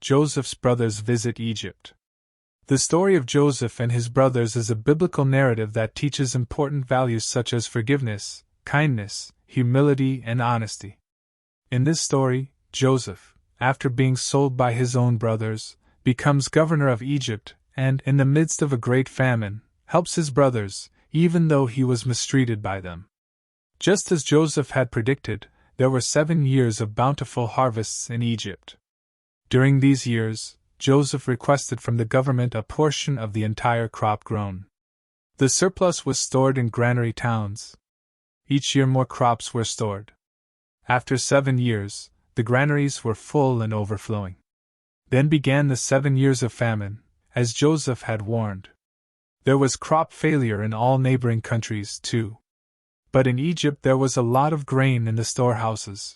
Joseph's brothers visit Egypt. The story of Joseph and his brothers is a biblical narrative that teaches important values such as forgiveness, kindness, humility, and honesty. In this story, Joseph, after being sold by his own brothers, becomes governor of Egypt and, in the midst of a great famine, helps his brothers, even though he was mistreated by them. Just as Joseph had predicted, there were 7 years of bountiful harvests in Egypt. During these years, Joseph requested from the government a portion of the entire crop grown. The surplus was stored in granary towns. Each year more crops were stored. After 7 years, the granaries were full and overflowing. Then began the 7 years of famine, as Joseph had warned. There was crop failure in all neighboring countries, too. But in Egypt there was a lot of grain in the storehouses.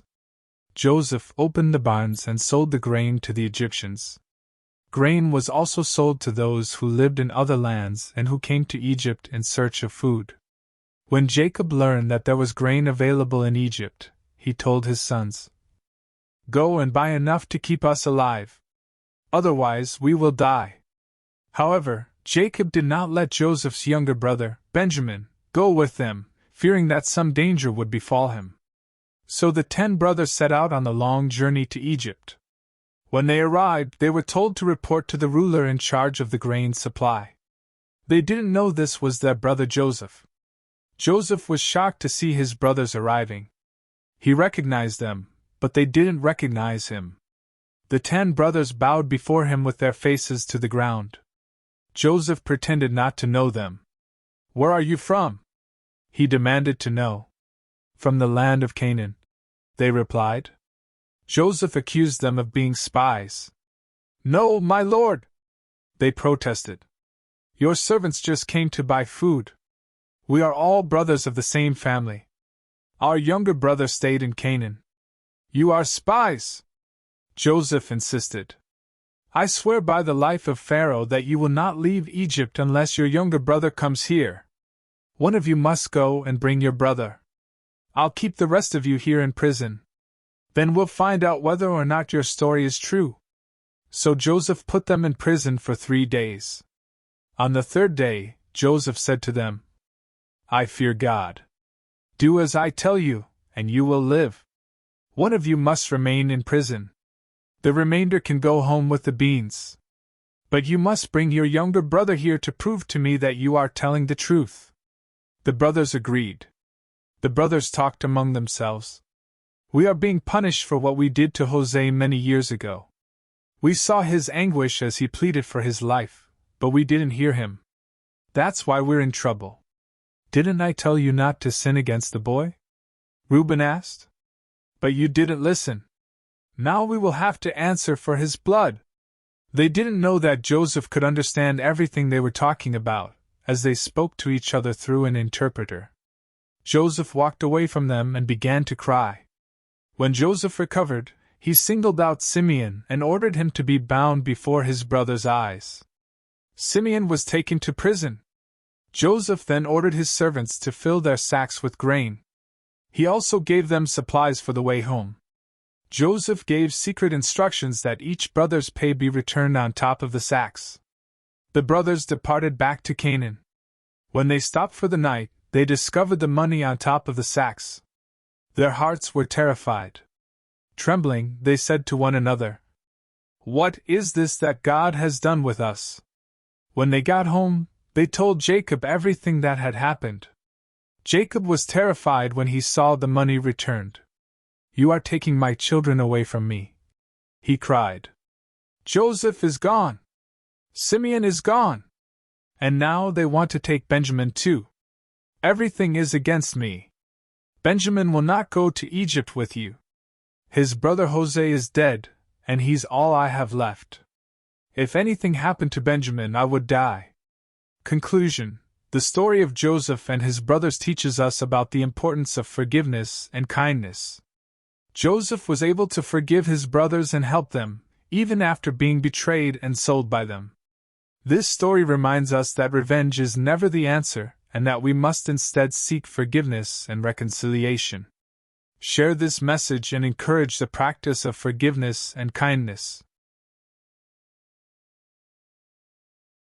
Joseph opened the barns and sold the grain to the Egyptians. Grain was also sold to those who lived in other lands and who came to Egypt in search of food. When Jacob learned that there was grain available in Egypt, he told his sons, "Go and buy enough to keep us alive. Otherwise we will die." However, Jacob did not let Joseph's younger brother, Benjamin, go with them, fearing that some danger would befall him. So the 10 brothers set out on the long journey to Egypt. When they arrived, they were told to report to the ruler in charge of the grain supply. They didn't know this was their brother Joseph. Joseph was shocked to see his brothers arriving. He recognized them, but they didn't recognize him. The 10 brothers bowed before him with their faces to the ground. Joseph pretended not to know them. "Where are you from?" he demanded to know. "From the land of Canaan," they replied. Joseph accused them of being spies. "No, my lord," they protested. "Your servants just came to buy food. We are all brothers of the same family. Our younger brother stayed in Canaan." "You are spies," Joseph insisted. "I swear by the life of Pharaoh that you will not leave Egypt unless your younger brother comes here. One of you must go and bring your brother. I'll keep the rest of you here in prison. Then we'll find out whether or not your story is true." So Joseph put them in prison for 3 days. On the 3rd day, Joseph said to them, "I fear God. Do as I tell you, and you will live. One of you must remain in prison. The remainder can go home with the beans. But you must bring your younger brother here to prove to me that you are telling the truth." The brothers agreed. The brothers talked among themselves. "We are being punished for what we did to Jose many years ago. We saw his anguish as he pleaded for his life, but we didn't hear him. That's why we're in trouble." "Didn't I tell you not to sin against the boy?" Reuben asked. "But you didn't listen. Now we will have to answer for his blood." They didn't know that Joseph could understand everything they were talking about, as they spoke to each other through an interpreter. Joseph walked away from them and began to cry. When Joseph recovered, he singled out Simeon and ordered him to be bound before his brothers' eyes. Simeon was taken to prison. Joseph then ordered his servants to fill their sacks with grain. He also gave them supplies for the way home. Joseph gave secret instructions that each brother's pay be returned on top of the sacks. The brothers departed back to Canaan. When they stopped for the night, they discovered the money on top of the sacks. Their hearts were terrified. Trembling, they said to one another, "What is this that God has done with us?" When they got home, they told Jacob everything that had happened. Jacob was terrified when he saw the money returned. "You are taking my children away from me," he cried. "Joseph is gone. Simeon is gone. And now they want to take Benjamin too. Everything is against me. Benjamin will not go to Egypt with you. His brother Jose is dead, and he's all I have left. If anything happened to Benjamin, I would die." Conclusion: the story of Joseph and his brothers teaches us about the importance of forgiveness and kindness. Joseph was able to forgive his brothers and help them, even after being betrayed and sold by them. This story reminds us that revenge is never the answer, and that we must instead seek forgiveness and reconciliation. Share this message and encourage the practice of forgiveness and kindness.